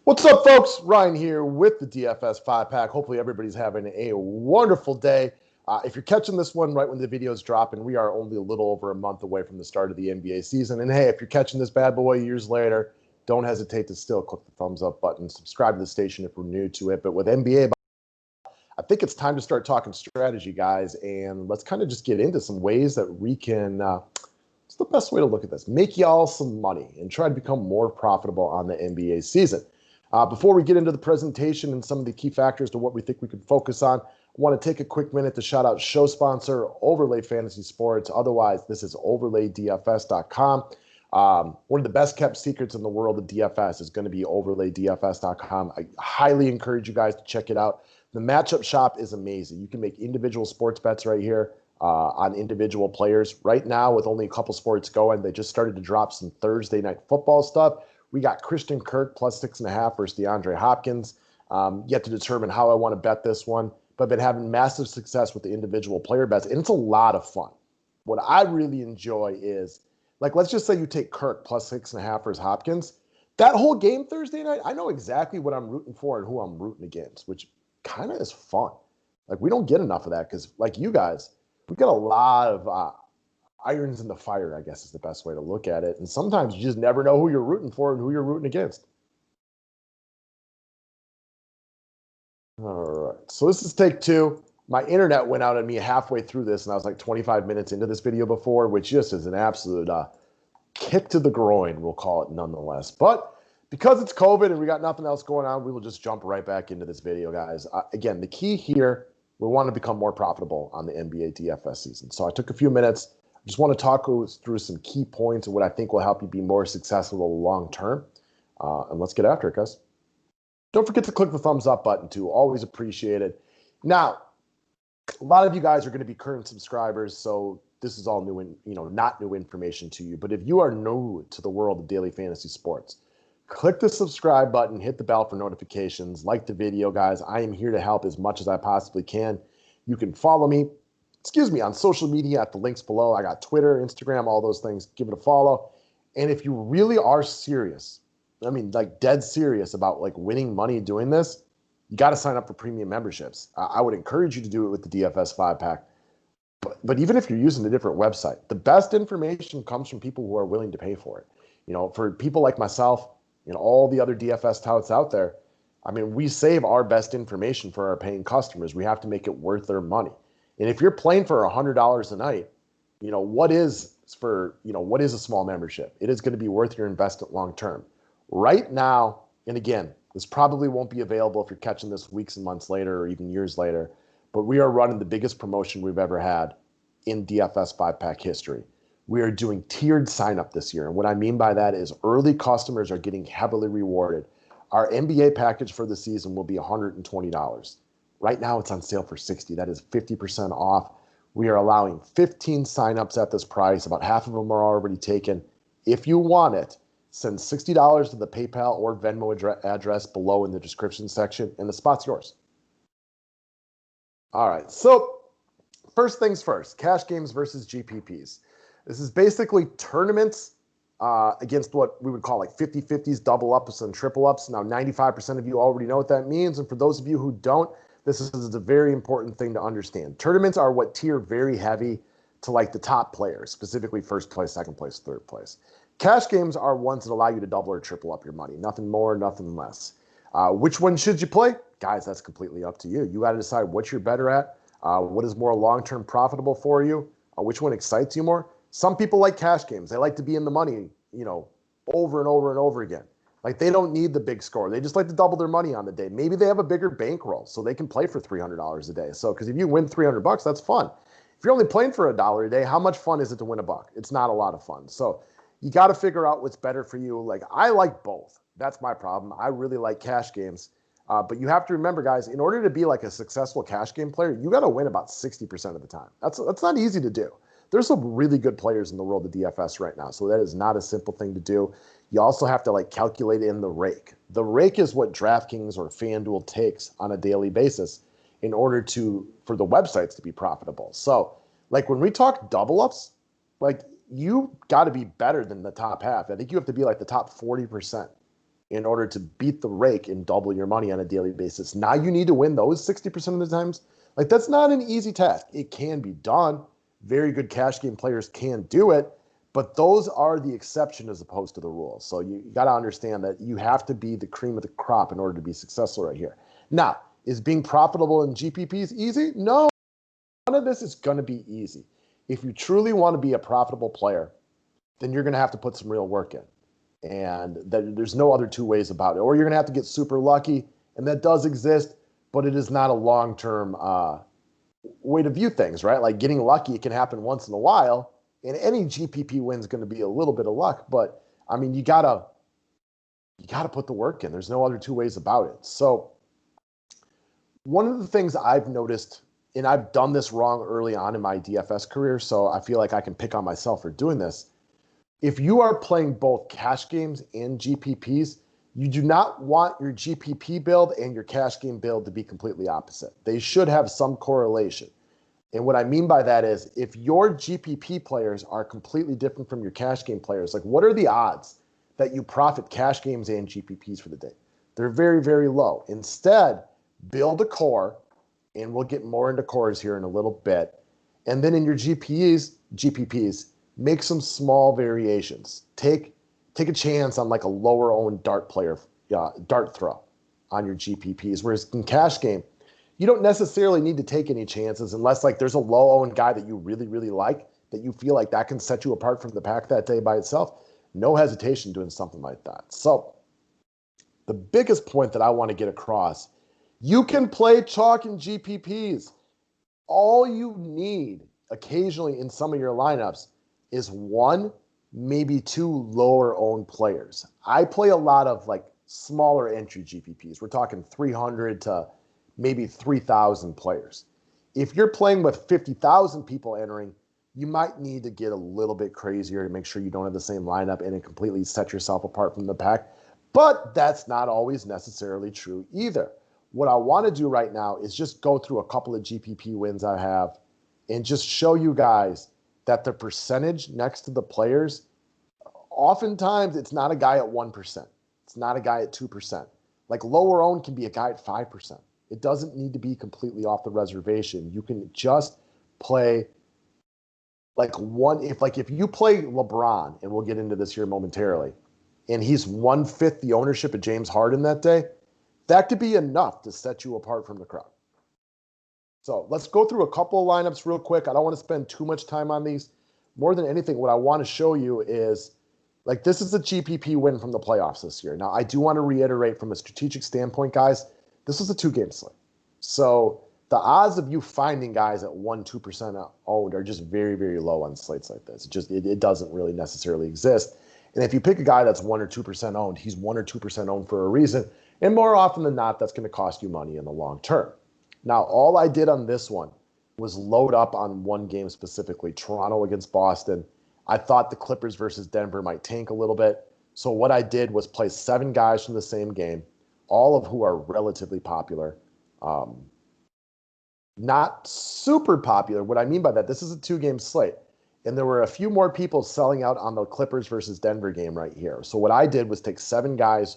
What's up, folks? Ryan here with the DFS 5-pack. Hopefully everybody's having a wonderful day. If you're catching this one right when the video's dropping, we are only a little over a month away from the start of the NBA season. And hey, if you're catching this bad boy years later, don't hesitate to still click the thumbs up button. Subscribe to the station if we're new to it. But with NBA, I think it's time to start talking strategy, guys. And let's kind of just get into some ways that we can, what's the best way to look at this? Make y'all some money and try to become more profitable on the NBA season. Before we get into the presentation and some of the key factors to what we think we could focus on, I want to take a quick minute to shout out show sponsor, Overlay Fantasy Sports. Otherwise, this is overlaydfs.com. One of the best kept secrets in the world of DFS is going to be overlaydfs.com. I highly encourage you guys to check it out. The matchup shop is amazing. You can make individual sports bets right here on individual players. Right now, with only a couple sports going, they just started to drop some Thursday night football stuff. We got Christian Kirk plus 6.5 versus DeAndre Hopkins. Yet to determine how I want to bet this one, but I've been having massive success with the individual player bets, and it's a lot of fun. What I really enjoy is, like, let's just say you take Kirk plus 6.5 versus Hopkins. That whole game Thursday night, I know exactly what I'm rooting for and who I'm rooting against, which kind of is fun. Like, we don't get enough of that because, like you guys, we've got a lot of irons in the fire, I guess is the best way to look at it. And sometimes you just never know who you're rooting for and who you're rooting against. All right, so this is take two. My internet went out on me halfway through this, and I was like 25 minutes into this video before, which just is an absolute kick to the groin, we'll call it nonetheless. But because it's COVID and we got nothing else going on, we will just jump right back into this video, guys. Again, the key here, we want to become more profitable on the NBA DFS season. So I took a few minutes. I just want to talk through some key points of what I think will help you be more successful long term. And let's get after it, guys. Don't forget to click the thumbs up button too. Always appreciate it. Now, a lot of you guys are going to be current subscribers, so this is all new and not new information to you. But if you are new to the world of daily fantasy sports, click the subscribe button, hit the bell for notifications, like the video, guys. I am here to help as much as I possibly can. You can follow me on social media at the links below. I got Twitter, Instagram, all those things. Give it a follow. And if you really are serious, I mean, like dead serious about like winning money doing this, you got to sign up for premium memberships. I would encourage you to do it with the DFS 5-pack. But even if you're using a different website, the best information comes from people who are willing to pay for it. For people like myself, all the other DFS touts out there, I mean, we save our best information for our paying customers. We have to make it worth their money. And if you're playing for $100 a night, what is a small membership? It is going to be worth your investment long term. Right now, and again, this probably won't be available if you're catching this weeks and months later or even years later, but we are running the biggest promotion we've ever had in DFS 5-pack history. We are doing tiered sign up this year. And what I mean by that is early customers are getting heavily rewarded. Our NBA package for the season will be $120. Right now, it's on sale for $60. That is 50% off. We are allowing 15 signups at this price. About half of them are already taken. If you want it, send $60 to the PayPal or Venmo address below in the description section, and the spot's yours. All right, so first things first, cash games versus GPPs. This is basically tournaments against what we would call like 50-50s, double ups and triple ups. Now, 95% of you already know what that means, and for those of you who don't, this is a very important thing to understand. Tournaments are what tier very heavy to like the top players, specifically first place, second place, third place. Cash games are ones that allow you to double or triple up your money. Nothing more, nothing less. Which one should you play? Guys, that's completely up to you. You got to decide what you're better at, what is more long-term profitable for you, which one excites you more. Some people like cash games. They like to be in the money, over and over and over again. Like, they don't need the big score. They just like to double their money on the day. Maybe they have a bigger bankroll, so they can play for $300 a day. So, because if you win $300, that's fun. If you're only playing for $1 a day, how much fun is it to win $1? It's not a lot of fun. So, you got to figure out what's better for you. Like, I like both. That's my problem. I really like cash games. But you have to remember, guys, in order to be like a successful cash game player, you got to win about 60% of the time. That's not easy to do. There's some really good players in the world of DFS right now, so that is not a simple thing to do. You also have to like calculate in the rake. The rake is what DraftKings or FanDuel takes on a daily basis in order for the websites to be profitable. So, like when we talk double ups, like you got to be better than the top half. I think you have to be like the top 40% in order to beat the rake and double your money on a daily basis. Now you need to win those 60% of the times. Like, that's not an easy task. It can be done. Very good cash game players can do it, but those are the exception as opposed to the rule. So you got to understand that you have to be the cream of the crop in order to be successful right here. Now, is being profitable in GPPs easy? No, none of this is going to be easy. If you truly want to be a profitable player, then you're going to have to put some real work in. And there's no other two ways about it. Or you're going to have to get super lucky, and that does exist, but it is not a long-term way to view things, right? Like, getting lucky, it can happen once in a while, and any GPP win is going to be a little bit of luck. But, I mean, you gotta put the work in. There's no other two ways about it. So one of the things I've noticed, and I've done this wrong early on in my DFS career, so I feel like I can pick on myself for doing this. If you are playing both cash games and GPPs, you do not want your GPP build and your cash game build to be completely opposite. They should have some correlation. And what I mean by that is, if your GPP players are completely different from your cash game players, like, what are the odds that you profit cash games and GPPs for the day? They're very, very low. Instead, build a core, and we'll get more into cores here in a little bit. And then in your GPPs, make some small variations. Take a chance on like a lower owned dart throw on your GPPs. Whereas in cash game, you don't necessarily need to take any chances unless like there's a low owned guy that you really, really like, that you feel like that can set you apart from the pack that day by itself. No hesitation doing something like that. So the biggest point that I want to get across, you can play chalk in GPPs. All you need occasionally in some of your lineups is one, maybe two lower owned players. I play a lot of like smaller entry GPPs. We're talking 300 to maybe 3,000 players. If you're playing with 50,000 people entering, you might need to get a little bit crazier to make sure you don't have the same lineup and it completely set yourself apart from the pack. But that's not always necessarily true either. What I want to do right now is just go through a couple of GPP wins I have and just show you guys that the percentage next to the players, oftentimes it's not a guy at 1%. It's not a guy at 2%. Like, lower owned can be a guy at 5%. It doesn't need to be completely off the reservation. You can just play like one. If you play LeBron, and we'll get into this here momentarily, and he's 1/5 the ownership of James Harden that day, that could be enough to set you apart from the crowd. So let's go through a couple of lineups real quick. I don't want to spend too much time on these. More than anything, what I want to show you is, like, this is a GPP win from the playoffs this year. Now, I do want to reiterate from a strategic standpoint, guys, this is a 2-game slate. So the odds of you finding guys at 1-2% owned are just very, very low on slates like this. It doesn't really necessarily exist. And if you pick a guy that's 1 or 2% owned, he's 1 or 2% owned for a reason. And more often than not, that's going to cost you money in the long term. Now, all I did on this one was load up on one game specifically, Toronto against Boston. I thought the Clippers versus Denver might tank a little bit. So what I did was play 7 guys from the same game, all of who are relatively popular. Not super popular. What I mean by that, this is a 2-game slate. And there were a few more people selling out on the Clippers versus Denver game right here. So what I did was take 7 guys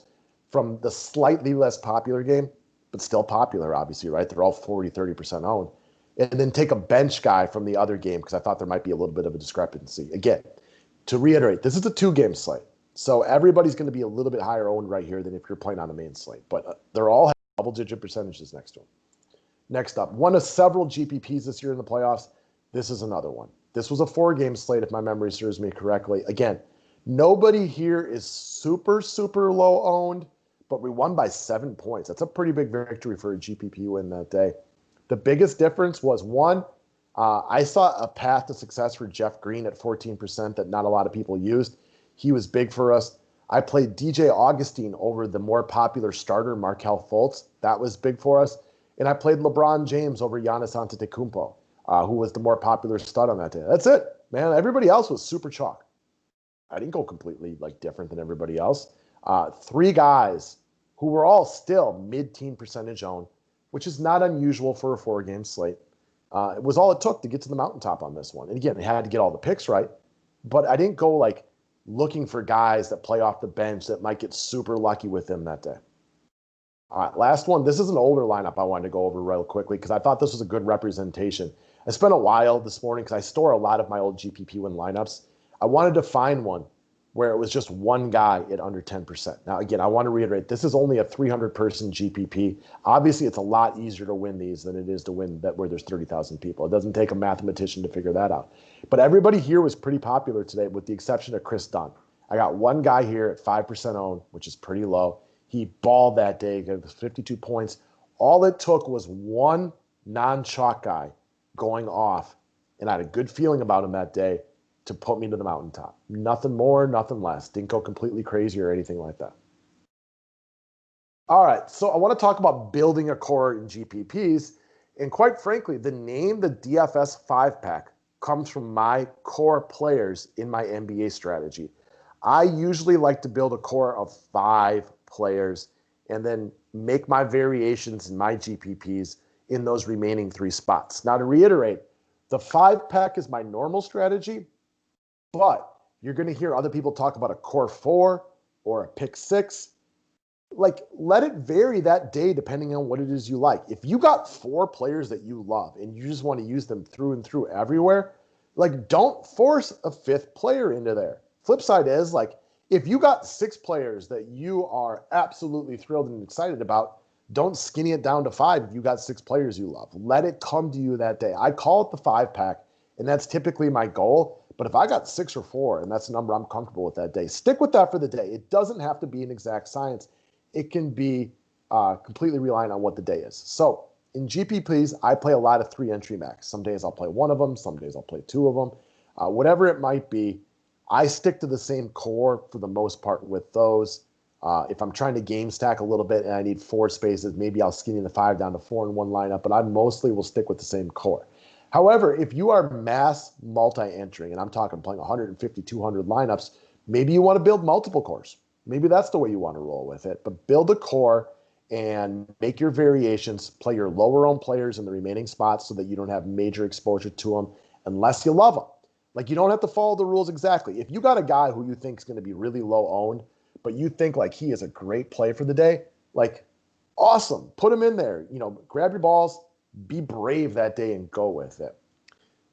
from the slightly less popular game, but still popular, obviously, right? They're all 40, 30% owned. And then take a bench guy from the other game because I thought there might be a little bit of a discrepancy. Again, to reiterate, this is a 2-game slate. So everybody's going to be a little bit higher owned right here than if you're playing on a main slate. But they're all have double-digit percentages next to them. Next up, one of several GPPs this year in the playoffs. This is another one. This was a 4-game slate, if my memory serves me correctly. Again, nobody here is super, super low owned, but we won by 7 points. That's a pretty big victory for a GPP win that day. The biggest difference was, one, I saw a path to success for Jeff Green at 14% that not a lot of people used. He was big for us. I played DJ Augustine over the more popular starter, Markelle Fultz. That was big for us. And I played LeBron James over Giannis Antetokounmpo, who was the more popular stud on that day. That's it, man. Everybody else was super chalk. I didn't go completely like different than everybody else. 3 guys who were all still mid-teen percentage owned, which is not unusual for a 4-game slate. It was all it took to get to the mountaintop on this one. And again, I had to get all the picks right, but I didn't go like looking for guys that play off the bench that might get super lucky with them that day. All right, last one. This is an older lineup I wanted to go over real quickly because I thought this was a good representation. I spent a while this morning because I store a lot of my old GPP win lineups. I wanted to find one where it was just one guy at under 10%. Now, again, I want to reiterate, this is only a 300-person GPP. Obviously, it's a lot easier to win these than it is to win that where there's 30,000 people. It doesn't take a mathematician to figure that out. But everybody here was pretty popular today with the exception of Chris Dunn. I got one guy here at 5% owned, which is pretty low. He balled that day, gave us 52 points. All it took was one non-chalk guy going off, and I had a good feeling about him that day to put me to the mountaintop. Nothing more, nothing less. Didn't go completely crazy or anything like that. All right, so I want to talk about building a core in GPPs. And quite frankly, the name, the DFS 5-pack, comes from my core players in my NBA strategy. I usually like to build a core of 5 players and then make my variations in my GPPs in those remaining 3 spots. Now, to reiterate, the 5-pack is my normal strategy, but you're going to hear other people talk about a core 4 or a pick 6. Like, let it vary that day depending on what it is you like. If you got 4 players that you love and you just want to use them through and through everywhere, like, don't force a 5th player into there. Flip side is, like, if you got 6 players that you are absolutely thrilled and excited about, don't skinny it down to 5 if you got 6 players you love. Let it come to you that day. I call it the 5-pack, and that's typically my goal. But if I got 6 or 4, and that's a number I'm comfortable with that day, stick with that for the day. It doesn't have to be an exact science. It can be completely reliant on what the day is. So in GPPs, I play a lot of 3 entry max. Some days I'll play 1 of them. Some days I'll play 2 of them. Whatever it might be, I stick to the same core for the most part with those. If I'm trying to game stack a little bit and I need 4 spaces, maybe I'll skinny the 5 down to 4 in one lineup, but I mostly will stick with the same core. However, if you are mass multi-entering, and I'm talking playing 150, 200 lineups, maybe you want to build multiple cores. Maybe that's the way you want to roll with it. But build a core and make your variations, play your lower-owned players in the remaining spots so that you don't have major exposure to them unless you love them. Like, you don't have to follow the rules exactly. If you got a guy who you think is going to be really low-owned, but you think, like, he is a great play for the day, like, awesome. Put him in there. You know, grab your balls, be brave that day and go with it.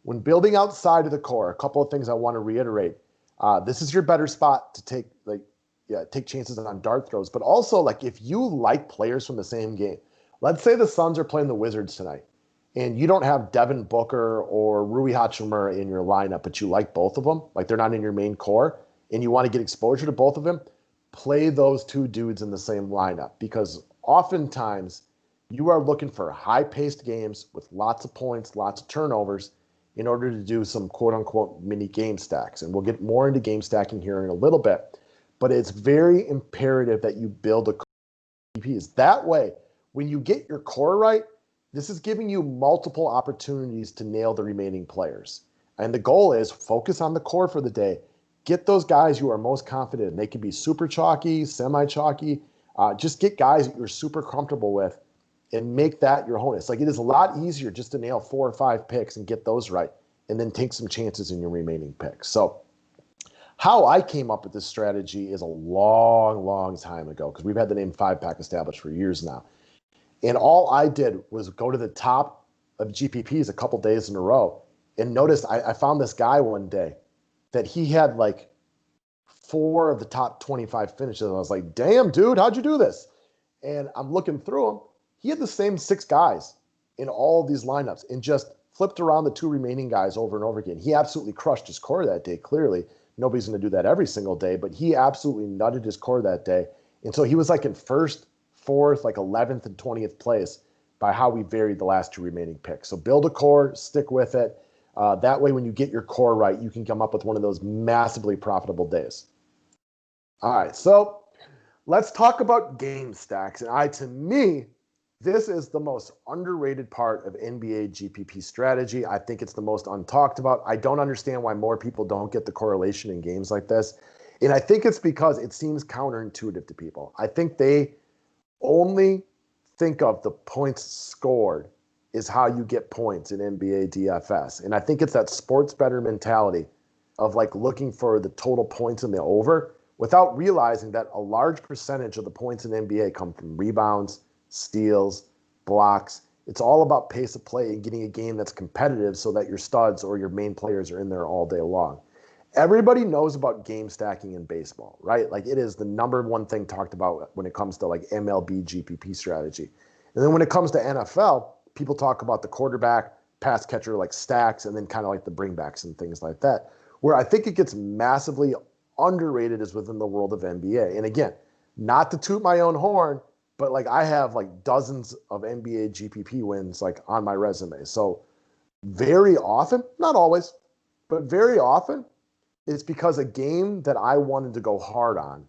When building outside of the core, a couple of things I want to reiterate. This is your better spot to take chances on dart throws. But also, like, if you like players from the same game, let's say the Suns are playing the Wizards tonight, and you don't have Devin Booker or Rui Hachimura in your lineup, but you like both of them, like they're not in your main core, and you want to get exposure to both of them, play those 2 dudes in the same lineup because oftentimes you are looking for high-paced games with lots of points, lots of turnovers in order to do some quote-unquote mini game stacks. And we'll get more into game stacking here in a little bit. But it's very imperative that you build a GPPs. That way, when you get your core right, this is giving you multiple opportunities to nail the remaining players. And the goal is focus on the core for the day. Get those guys you are most confident in. They can be super chalky, semi-chalky. Just get guys that you're super comfortable with and make that your home. It's like, it is a lot easier just to nail 4 or 5 picks and get those right and then take some chances in your remaining picks. So how I came up with this strategy is a long, long time ago because we've had the name 5-pack established for years now. And all I did was go to the top of GPPs a couple days in a row and noticed I found this guy one day that he had like 4 of the top 25 finishes. I was like, damn, dude, how'd you do this? And I'm looking through them. He had the same 6 guys in all of these lineups and just flipped around the 2 remaining guys over and over again. He absolutely crushed his core that day, clearly. Nobody's going to do that every single day, but he absolutely nutted his core that day. And so he was like in 1st, 4th, like 11th and 20th place by how we varied the last 2 remaining picks. So build a core, stick with it. That way, when you get your core right, you can come up with one of those massively profitable days. All right, so let's talk about game stacks. And to me, this is the most underrated part of NBA GPP strategy. I think it's the most untalked about. I don't understand why more people don't get the correlation in games like this. And I think it's because it seems counterintuitive to people. I think they only think of the points scored is how you get points in NBA DFS. And I think it's that sports bettor mentality of like looking for the total points in the over without realizing that a large percentage of the points in NBA come from rebounds, steals, blocks. It's all about pace of play and getting a game that's competitive so that your studs or your main players are in there all day long. Everybody knows about game stacking in baseball, right? Like it is the number one thing talked about when it comes to like MLB GPP strategy. And then when it comes to NFL, people talk about the quarterback, pass catcher like stacks, and then kind of like the bringbacks and things like that. Where I think it gets massively underrated is within the world of NBA. And again, not to toot my own horn, but like I have like dozens of NBA GPP wins like on my resume. So very often, not always, but very often, it's because a game that I wanted to go hard on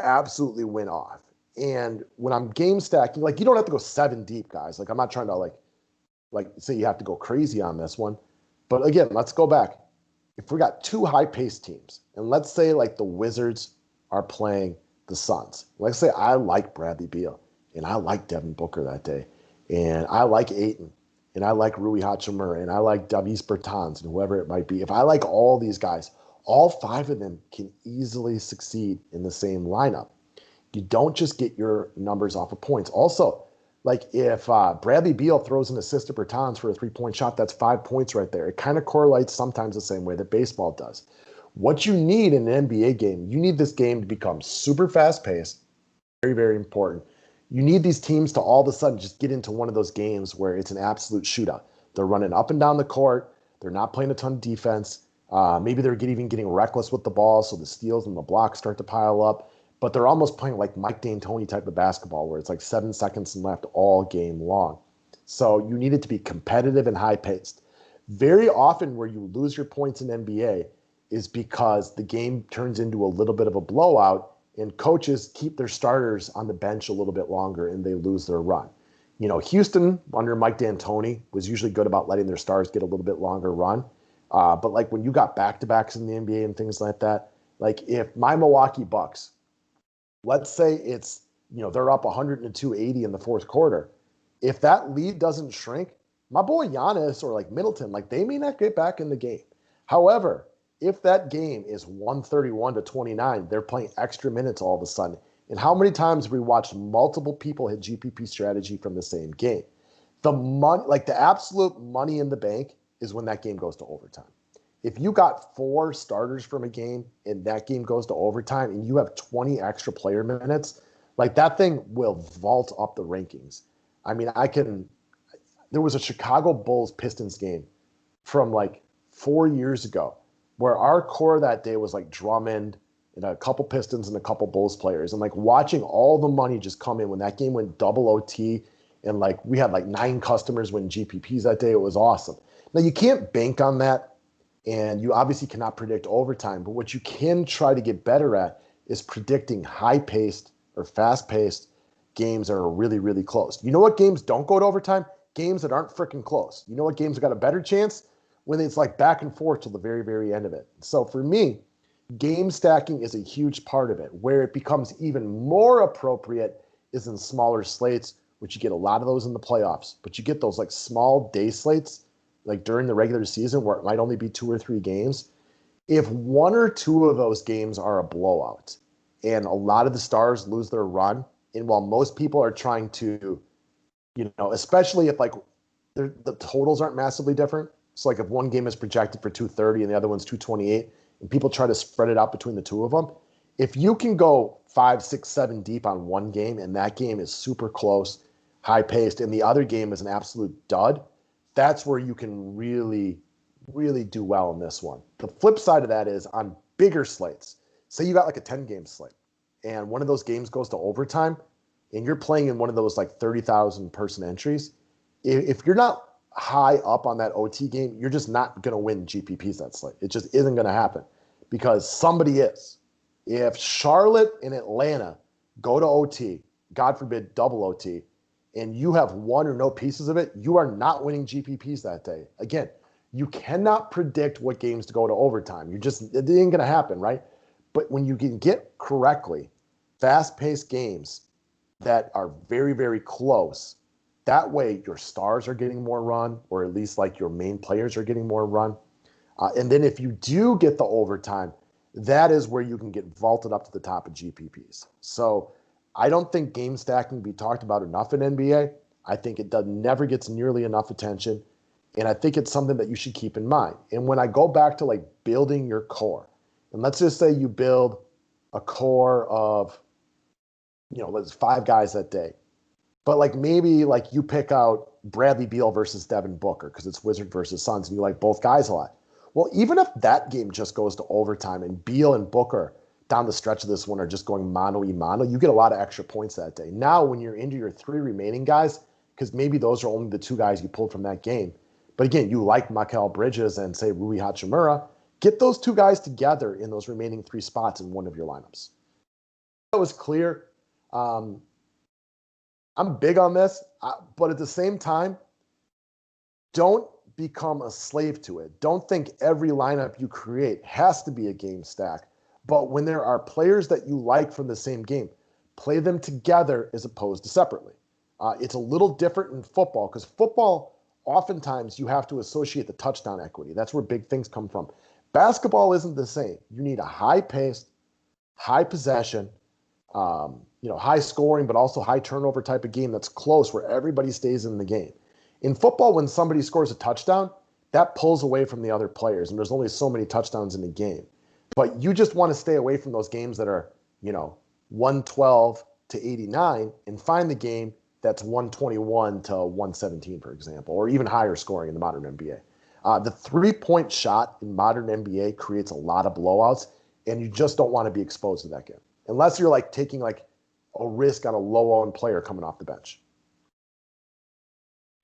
absolutely went off. And when I'm game stacking, like you don't have to go 7 deep, guys. Like I'm not trying to like say you have to go crazy on this one. But again, let's go back. If we got 2 high-paced teams, and let's say like the Wizards are playing the Suns. Let's say I like Bradley Beal, and I like Devin Booker that day, and I like Ayton, and I like Rui Hachimura, and I like Davis Bertans, and whoever it might be. If I like all these guys, all 5 of them can easily succeed in the same lineup. You don't just get your numbers off of points. Also, like if Bradley Beal throws an assist to Bertans for a 3-point shot, that's 5 points right there. It kind of correlates sometimes the same way that baseball does. What you need in an NBA game, you need this game to become super fast-paced, very, very important. You need these teams to all of a sudden just get into one of those games where it's an absolute shootout. They're running up and down the court. They're not playing a ton of defense. Maybe they're even getting reckless with the ball, so the steals and the blocks start to pile up. But they're almost playing like Mike D'Antoni type of basketball where it's like 7 seconds left all game long. So you need it to be competitive and high-paced. Very often where you lose your points in NBA is because the game turns into a little bit of a blowout and coaches keep their starters on the bench a little bit longer and they lose their run. You know, Houston under Mike D'Antoni was usually good about letting their stars get a little bit longer run. But like when you got back-to-backs in the NBA and things like that, like if my Milwaukee Bucks, let's say it's, you know, they're up 100 to 280 in the fourth quarter. If that lead doesn't shrink, my boy Giannis or like Middleton, like they may not get back in the game. However, if that game is 131 to 29, they're playing extra minutes all of a sudden. And how many times have we watched multiple people hit GPP strategy from the same game? The money, like the absolute money in the bank is when that game goes to overtime. If you got 4 starters from a game and that game goes to overtime and you have 20 extra player minutes, like that thing will vault up the rankings. I mean, there was a Chicago Bulls Pistons game from like 4 years ago where our core that day was like Drummond and a couple Pistons and a couple Bulls players. And like watching all the money just come in when that game went double OT and like we had like 9 customers win GPPs that day. It was awesome. Now you can't bank on that. And you obviously cannot predict overtime, but what you can try to get better at is predicting high-paced or fast-paced games that are really, really close. You know what games don't go to overtime? Games that aren't freaking close. You know what games got a better chance? When it's like back and forth till the very, very end of it. So for me, game stacking is a huge part of it. Where it becomes even more appropriate is in smaller slates, which you get a lot of those in the playoffs, but you get those like small day slates like during the regular season where it might only be 2 or 3 games. If 1 or 2 of those games are a blowout and a lot of the stars lose their run, and while most people are trying to, you know, especially if like the totals aren't massively different. So like if one game is projected for 230 and the other one's 228 and people try to spread it out between the 2 of them, if you can go 5, 6, 7 deep on one game and that game is super close, high paced, and the other game is an absolute dud, that's where you can really, really do well in this one. The flip side of that is on bigger slates. Say you got like a 10-game slate and one of those games goes to overtime and you're playing in one of those like 30,000 person entries. If you're not high up on that OT game, you're just not going to win GPPs that slate. It just isn't going to happen because somebody is. If Charlotte and Atlanta go to OT, God forbid double OT, and you have 1 or no pieces of it, you are not winning GPPs that day. Again, you cannot predict what games to go to overtime. It ain't going to happen, right? But when you can get correctly fast-paced games that are very, very close, that way your stars are getting more run, or at least like your main players are getting more run. And then if you do get the overtime, that is where you can get vaulted up to the top of GPPs. So I don't think game stacking can be talked about enough in NBA. I think it never gets nearly enough attention. And I think it's something that you should keep in mind. And when I go back to like building your core, and let's just say you build a core of, let's 5 guys that day. But like maybe like you pick out Bradley Beal versus Devin Booker because it's Wizard versus Suns and you like both guys a lot. Well, even if that game just goes to overtime and Beal and Booker down the stretch of this one are just going mano-y-mano, you get a lot of extra points that day. Now, when you're into your 3 remaining guys, because maybe those are only the 2 guys you pulled from that game, but again, you like Mikal Bridges and say Rui Hachimura, get those 2 guys together in those remaining 3 spots in one of your lineups. That was clear. I'm big on this, but at the same time, don't become a slave to it. Don't think every lineup you create has to be a game stack. But when there are players that you like from the same game, play them together as opposed to separately. It's a little different in football because football, oftentimes you have to associate the touchdown equity. That's where big things come from. Basketball isn't the same. You need a high-paced, high possession, high scoring, but also high turnover type of game that's close where everybody stays in the game. In football, when somebody scores a touchdown, that pulls away from the other players, and there's only so many touchdowns in the game. But you just want to stay away from those games that are, 112 to 89 and find the game that's 121 to 117, for example, or even higher scoring in the modern NBA. The 3-point shot in modern NBA creates a lot of blowouts, and you just don't want to be exposed to that game. Unless you're like taking like a risk on a low-owned player coming off the bench.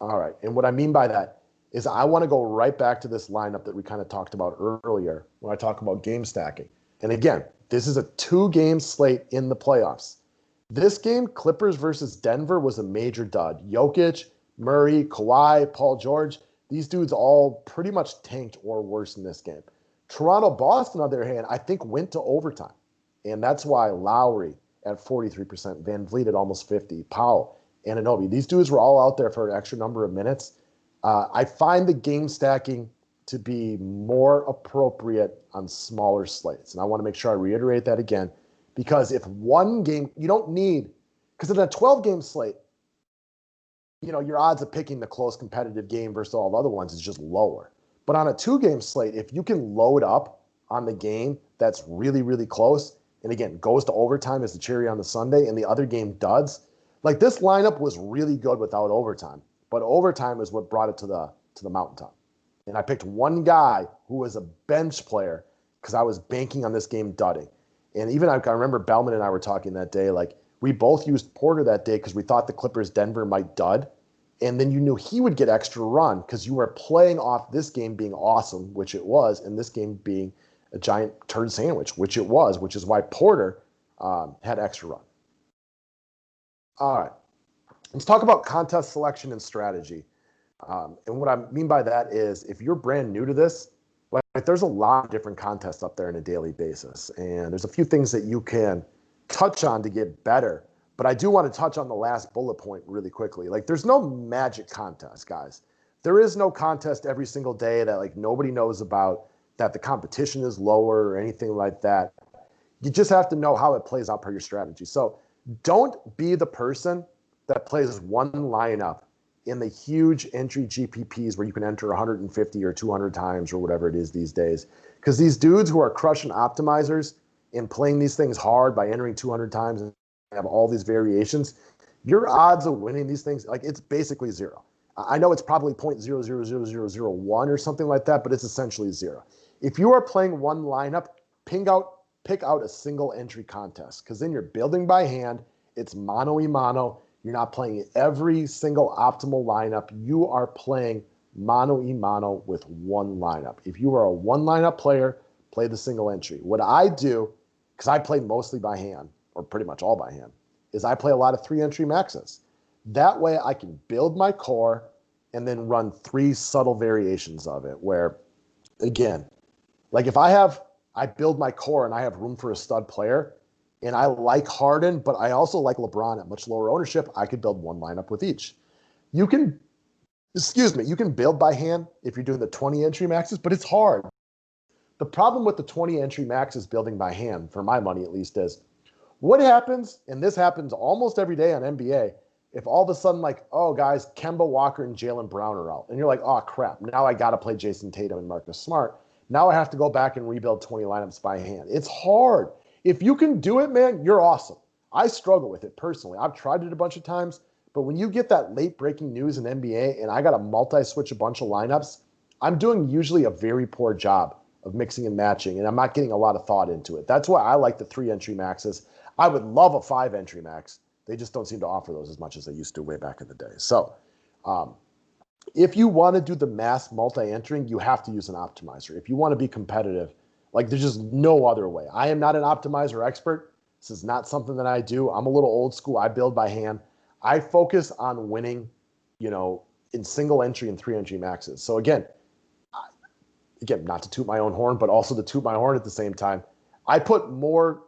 All right. And what I mean by that is I want to go right back to this lineup that we kind of talked about earlier when I talk about game stacking. And again, this is a 2-game slate in the playoffs. This game, Clippers versus Denver, was a major dud. Jokic, Murray, Kawhi, Paul George, these dudes all pretty much tanked or worse in this game. Toronto-Boston, on the other hand, I think went to overtime. And that's why Lowry at 43%, Van Vliet at almost 50%, Powell, Anunoby. These dudes were all out there for an extra number of minutes. I find the game stacking to be more appropriate on smaller slates. And I want to make sure I reiterate that again, because if one game, you don't need, because in a 12-game slate, your odds of picking the close competitive game versus all the other ones is just lower. But on a 2-game slate, if you can load up on the game that's really, really close, and again, goes to overtime as the cherry on the sundae, and the other game duds, like this lineup was really good without overtime. But overtime is what brought it to the mountaintop. And I picked one guy who was a bench player because I was banking on this game dudding. And even I remember Bellman and I were talking that day, like we both used Porter that day because we thought the Clippers Denver might dud. And then you knew he would get extra run because you were playing off this game being awesome, which it was, and this game being a giant turd sandwich, which it was, which is why Porter had extra run. All right. Let's talk about contest selection and strategy. And what I mean by that is if you're brand new to this, like there's a lot of different contests up there on a daily basis. And there's a few things that you can touch on to get better. But I do want to touch on the last bullet point really quickly. Like there's no magic contest, guys. There is no contest every single day that like nobody knows about, that the competition is lower or anything like that. You just have to know how it plays out per your strategy. So don't be the person that plays one lineup in the huge entry GPPs where you can enter 150 or 200 times or whatever it is these days. Because these dudes who are crushing optimizers and playing these things hard by entering 200 times and have all these variations, your odds of winning these things, like it's basically zero. I know it's probably 0.000001 or something like that, but it's essentially zero. If you are playing one lineup, pick out a single entry contest because then you're building by hand. It's mano-y-mano. You're not playing every single optimal lineup. You are playing mano-y-mano with one lineup. If you are a one lineup player, play the single entry. What I do, because I play mostly by hand, or pretty much all by hand, is I play a lot of 3-entry maxes. That way I can build my core and then run 3 subtle variations of it where, again, like if I build my core and I have room for a stud player, and I like Harden, but I also like LeBron at much lower ownership, I could build one lineup with each. You can Excuse me, you can build by hand if you're doing the 20 entry maxes, but it's hard. The problem with the 20 entry maxes building by hand, for my money at least, is what happens, and this happens almost every day on NBA, if all of a sudden, like, oh, guys, Kemba Walker and Jaylen Brown are out, and you're like, oh, crap, now I got to play Jason Tatum and Marcus Smart. Now I have to go back and rebuild 20 lineups by hand. It's hard. If you can do it, man, you're awesome. I struggle with it personally. I've tried it a bunch of times, but when you get that late breaking news in NBA and I got to multi-switch a bunch of lineups, I'm doing usually a very poor job of mixing and matching, and I'm not getting a lot of thought into it. That's why I like the 3 entry maxes. I would love a 5 entry max. They just don't seem to offer those as much as they used to way back in the day. So if you want to do the mass multi-entering, you have to use an optimizer. If you want to be competitive, like there's just no other way. I am not an optimizer expert. This is not something that I do. I'm a little old school. I build by hand. I focus on winning, in single entry and 3 entry maxes. So again, not to toot my own horn, but also to toot my horn at the same time. I put more,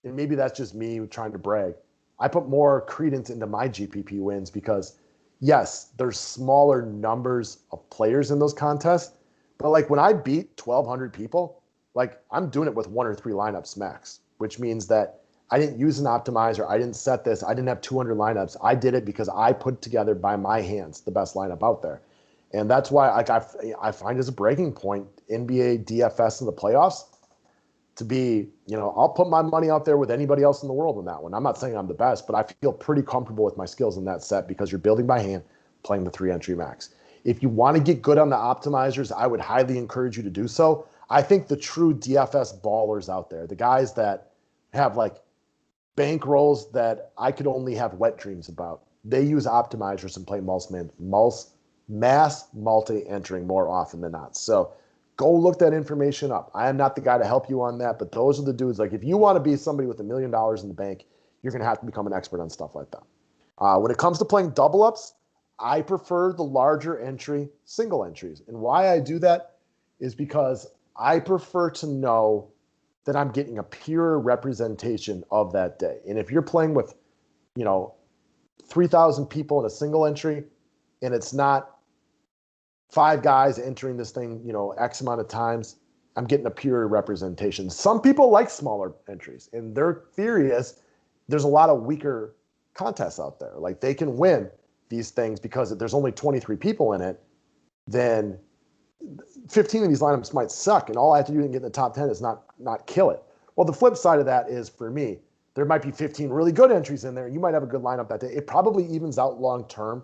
and maybe that's just me trying to brag, I put more credence into my GPP wins because, yes, there's smaller numbers of players in those contests, but like when I beat 1,200 people, like I'm doing it with 1 or 3 lineups max, which means that I didn't use an optimizer. I didn't set this. I didn't have 200 lineups. I did it because I put together by my hands the best lineup out there. And that's why I find as a breaking point NBA DFS in the playoffs to be, I'll put my money out there with anybody else in the world in that one. I'm not saying I'm the best, but I feel pretty comfortable with my skills in that set because you're building by hand, playing the 3 entry max. If you want to get good on the optimizers, I would highly encourage you to do so. I think the true DFS ballers out there, the guys that have like bankrolls that I could only have wet dreams about, they use optimizers and play mass multi-entering more often than not. So go look that information up. I am not the guy to help you on that, but those are the dudes. Like if you want to be somebody with $1 million in the bank, you're going to have to become an expert on stuff like that. When it comes to playing double ups, I prefer the larger entry single entries. And why I do that is because I prefer to know that I'm getting a pure representation of that day. And if you're playing with, 3,000 people in a single entry and it's not 5 guys entering this thing, X amount of times, I'm getting a pure representation. Some people like smaller entries, and their theory is there's a lot of weaker contests out there. Like they can win these things because if there's only 23 people in it, then 15 of these lineups might suck, and all I have to do to get in the top 10 is not kill it. Well, the flip side of that is, for me, there might be 15 really good entries in there, and you might have a good lineup that day. It probably evens out long term,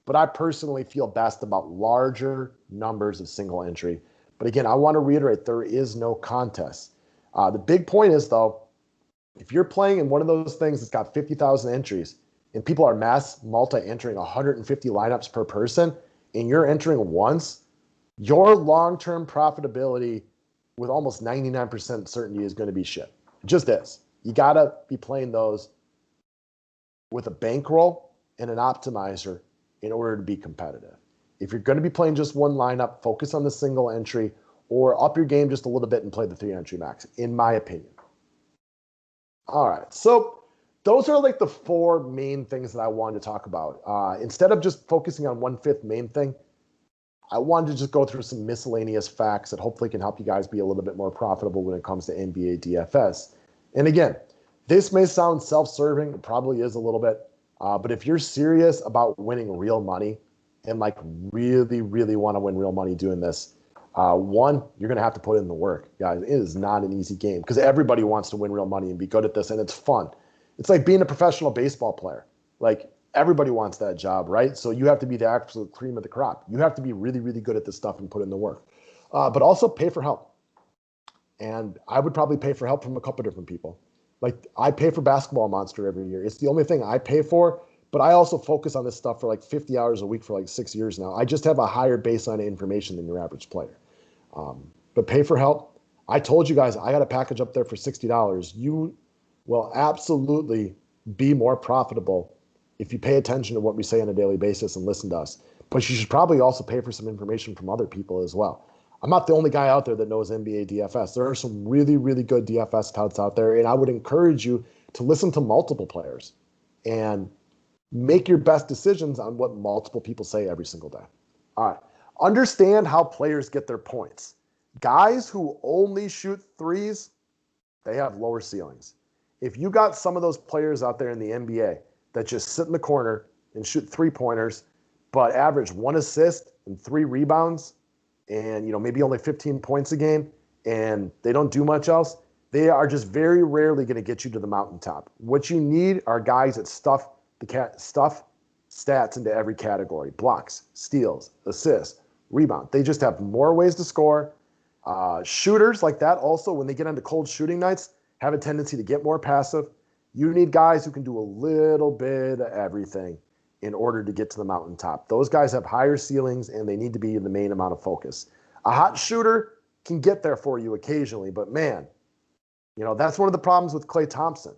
but I personally feel best about larger numbers of single entry. But again, I want to reiterate, there is no contest. The big point is, though, if you're playing in one of those things that's got 50,000 entries and people are mass multi-entering 150 lineups per person, and you're entering once, your long-term profitability with almost 99% certainty is going to be shit. It just is. You got to be playing those with a bankroll and an optimizer in order to be competitive. If you're going to be playing just one lineup, focus on the single entry or up your game just a little bit and play the 3 entry max, in my opinion. All right. So those are like the 4 main things that I wanted to talk about. Instead of just focusing on 1/5 main thing, I wanted to just go through some miscellaneous facts that hopefully can help you guys be a little bit more profitable when it comes to NBA DFS. And again, this may sound self-serving. It probably is a little bit. But if you're serious about winning real money and like really, really want to win real money doing this, one, you're going to have to put in the work, guys. It is not an easy game because everybody wants to win real money and be good at this, and it's fun. It's like being a professional baseball player. Like everybody wants that job, right? So you have to be the absolute cream of the crop. You have to be really, really good at this stuff and put in the work. But also pay for help. And I would probably pay for help from a couple different people. Like I pay for Basketball Monster every year. It's the only thing I pay for, but I also focus on this stuff for like 50 hours a week for like 6 years now. I just have a higher baseline of information than your average player. But pay for help. I told you guys I got a package up there for $60. You will absolutely be more profitable if you pay attention to what we say on a daily basis and listen to us. But you should probably also pay for some information from other people as well. I'm not the only guy out there that knows NBA DFS. There are some really, really good DFS touts out there, and I would encourage you to listen to multiple players and Make your best decisions on what multiple people say every single day. All right. Understand how players get their points. Guys who only shoot threes, they have lower ceilings. If you got some of those players out there in the NBA that just sit in the corner and shoot three-pointers, but average 1 assist and 3 rebounds and maybe only 15 points a game, and they don't do much else, they are just very rarely going to get you to the mountaintop. What you need are guys that stuff stats into every category: blocks, steals, assists, rebound. They just have more ways to score. Shooters like that also, when they get into cold shooting nights, have a tendency to get more passive. You need guys who can do a little bit of everything in order to get to the mountaintop. Those guys have higher ceilings, and they need to be in the main amount of focus. A hot shooter can get there for you occasionally, but man, that's one of the problems with Klay Thompson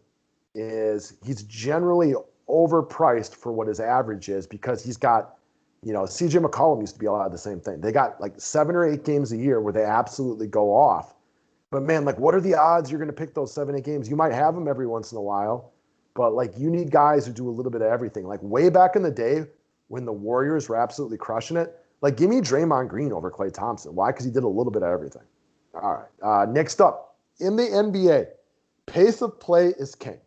is he's generally overpriced for what his average is because he's got, CJ McCollum used to be a lot of the same thing. They got like 7 or 8 games a year where they absolutely go off. But man, like what are the odds you're going to pick those 7, 8 games? You might have them every once in a while, but like you need guys who do a little bit of everything. Like way back in the day when the Warriors were absolutely crushing it, like give me Draymond Green over Klay Thompson. Why? Because he did a little bit of everything. All right. Next up, in the NBA, pace of play is king.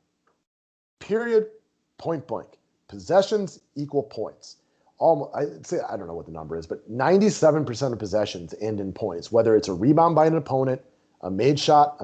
Period. Point blank. Possessions equal points. I'd say, I don't know what the number is, but 97% of possessions end in points, whether it's a rebound by an opponent, a made shot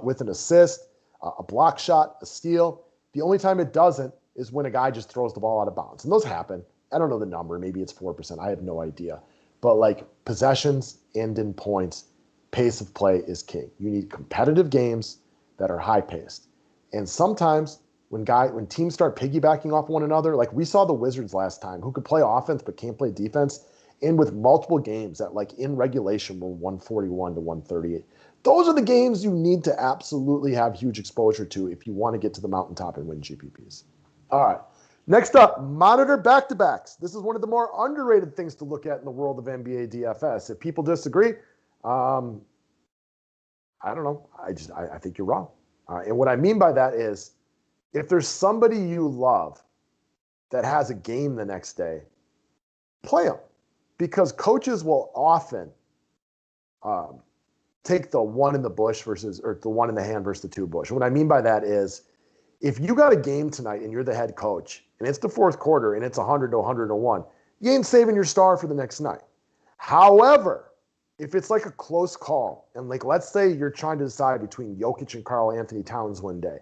with an assist, a block shot, a steal. The only time it doesn't is when a guy just throws the ball out of bounds. And those happen. I don't know the number. Maybe it's 4%. I have no idea. But like possessions end in points. Pace of play is king. You need competitive games that are high-paced. And sometimes when teams start piggybacking off one another, like we saw the Wizards last time, who could play offense but can't play defense, and with multiple games that like in regulation were 141 to 138. Those are the games you need to absolutely have huge exposure to if you want to get to the mountaintop and win GPPs. All right. Next up, monitor back-to-backs. This is one of the more underrated things to look at in the world of NBA DFS. If people disagree, I don't know. I think you're wrong. And what I mean by that is if there's somebody you love that has a game the next day, play them. Because coaches will often take the one in the bush or the one in the hand versus the two bush. And what I mean by that is if you got a game tonight and you're the head coach and it's the fourth quarter and it's 100 to 101, you ain't saving your star for the next night. However, if it's like a close call, and like let's say you're trying to decide between Jokic and Karl Anthony Towns one day,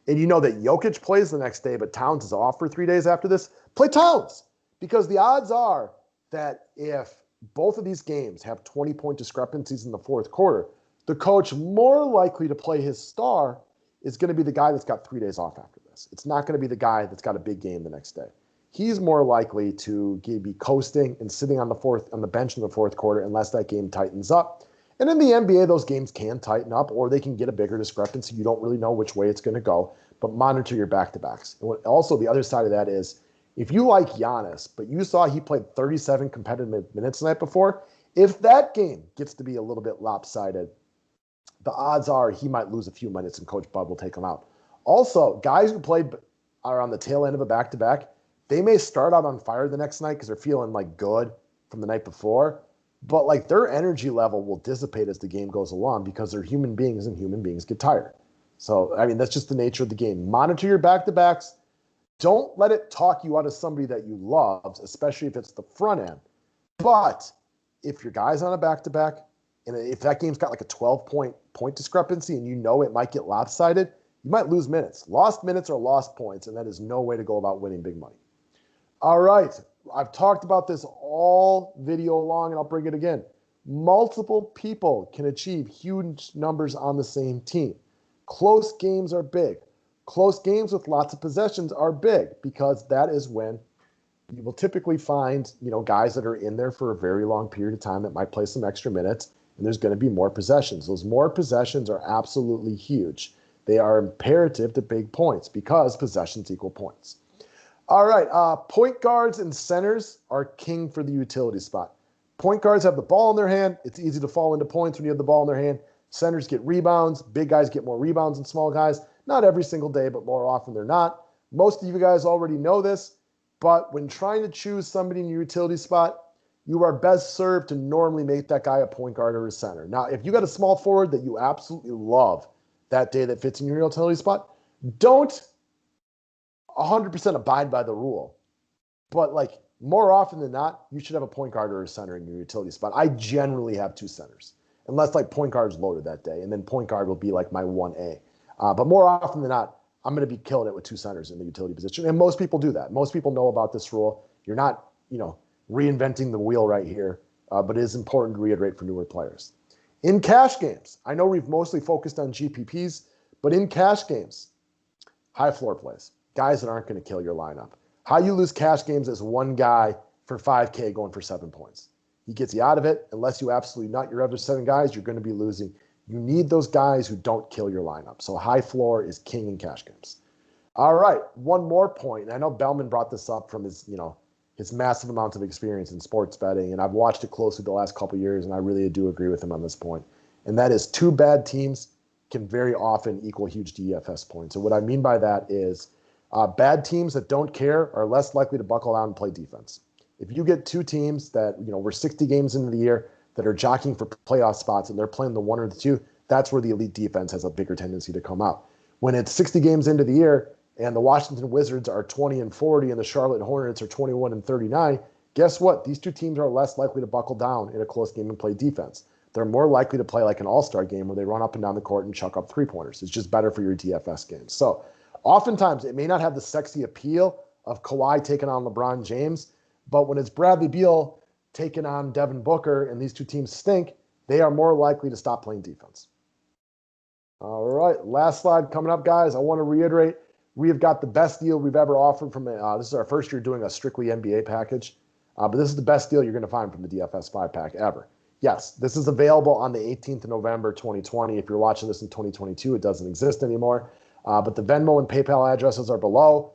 and you know that Jokic plays the next day, but Towns is off for 3 days after this, play Towns. Because the odds are that if both of these games have 20-point discrepancies in the fourth quarter, the coach more likely to play his star is going to be the guy that's got 3 days off after this. It's not going to be the guy that's got a big game the next day. He's more likely to be coasting and sitting on the bench in the fourth quarter unless that game tightens up. And in the NBA, those games can tighten up or they can get a bigger discrepancy. You don't really know which way it's going to go, but monitor your back-to-backs. And also, the other side of that is if you like Giannis, but you saw he played 37 competitive minutes the night before, if that game gets to be a little bit lopsided, the odds are he might lose a few minutes and Coach Bud will take him out. Also, guys who are on the tail end of a back-to-back, they may start out on fire the next night because they're feeling like good from the night before, but like their energy level will dissipate as the game goes along because they're human beings and human beings get tired. So, I mean, that's just the nature of the game. Monitor your back-to-backs. Don't let it talk you out of somebody that you love, especially if it's the front end. But if your guy's on a back-to-back, and if that game's got like a 12-point discrepancy and you know it might get lopsided, you might lose minutes. Lost minutes are lost points, and that is no way to go about winning big money. All right. I've talked about this all video long, and I'll bring it again. Multiple people can achieve huge numbers on the same team. Close games are big. Close games with lots of possessions are big because that is when you will typically find, guys that are in there for a very long period of time that might play some extra minutes, and there's going to be more possessions. Those more possessions are absolutely huge. They are imperative to big points because possessions equal points. All right, point guards and centers are king for the utility spot. Point guards have the ball in their hand. It's easy to fall into points when you have the ball in their hand. Centers get rebounds. Big guys get more rebounds than small guys. Not every single day, but more often than not. Most of you guys already know this. But when trying to choose somebody in your utility spot, you are best served to normally make that guy a point guard or a center. Now, if you got a small forward that you absolutely love that day that fits in your utility spot, don't 100% abide by the rule. But like more often than not, you should have a point guard or a center in your utility spot. I generally have two centers, unless like point guard's loaded that day, and then point guard will be like my 1A. But more often than not, I'm going to be killing it with two centers in the utility position, and most people do that. Most people know about this rule. You're not, reinventing the wheel right here, but it is important to reiterate for newer players. In cash games, I know we've mostly focused on GPPs, but in cash games, high floor plays, guys that aren't going to kill your lineup. How you lose cash games is one guy for 5K going for 7 points. He gets you out of it. Unless you absolutely nut your other 7 guys, you're going to be losing. You need those guys who don't kill your lineup. So high floor is king in cash games. All right, one more point. And I know Bellman brought this up from his massive amounts of experience in sports betting, and I've watched it closely the last couple of years, and I really do agree with him on this point. And that is 2 bad teams can very often equal huge DFS points. And what I mean by that is bad teams that don't care are less likely to buckle down and play defense. If you get 2 teams that, we're 60 games into the year that are jockeying for playoff spots and they're playing the 1 or the 2, that's where the elite defense has a bigger tendency to come out. When it's 60 games into the year and the Washington Wizards are 20-40 and the Charlotte Hornets are 21-39, guess what? These 2 teams are less likely to buckle down in a close game and play defense. They're more likely to play like an all-star game where they run up and down the court and chuck up 3-pointers. It's just better for your DFS games. So oftentimes it may not have the sexy appeal of Kawhi taking on LeBron James, but when it's Bradley Beal taking on Devin Booker and these 2 teams stink, they are more likely to stop playing defense. All right, last slide coming up, guys. I want to reiterate, we have got the best deal we've ever offered from this is our first year doing a strictly NBA package, but this is the best deal you're going to find from the DFS 5-pack ever. Yes, this is available on the 18th of November, 2020. If you're watching this in 2022, it doesn't exist anymore. But the Venmo and PayPal addresses are below.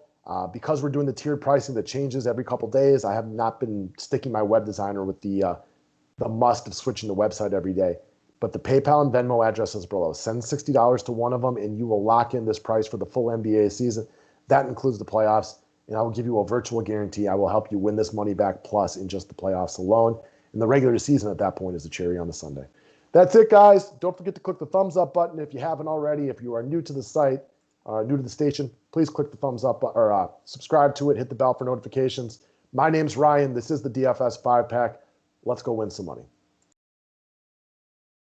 Because we're doing the tiered pricing that changes every couple days, I have not been sticking my web designer with the must of switching the website every day. But the PayPal and Venmo addresses below. Send $60 to one of them, and you will lock in this price for the full NBA season. That includes the playoffs, and I will give you a virtual guarantee. I will help you win this money back plus in just the playoffs alone. And the regular season at that point is the cherry on the sundae. That's it, guys. Don't forget to click the thumbs up button if you haven't already. If you are new to the site, new to the station, please click the thumbs up or subscribe to it. Hit the bell for notifications. My name's Ryan. This is the DFS 5-pack. Let's go win some money.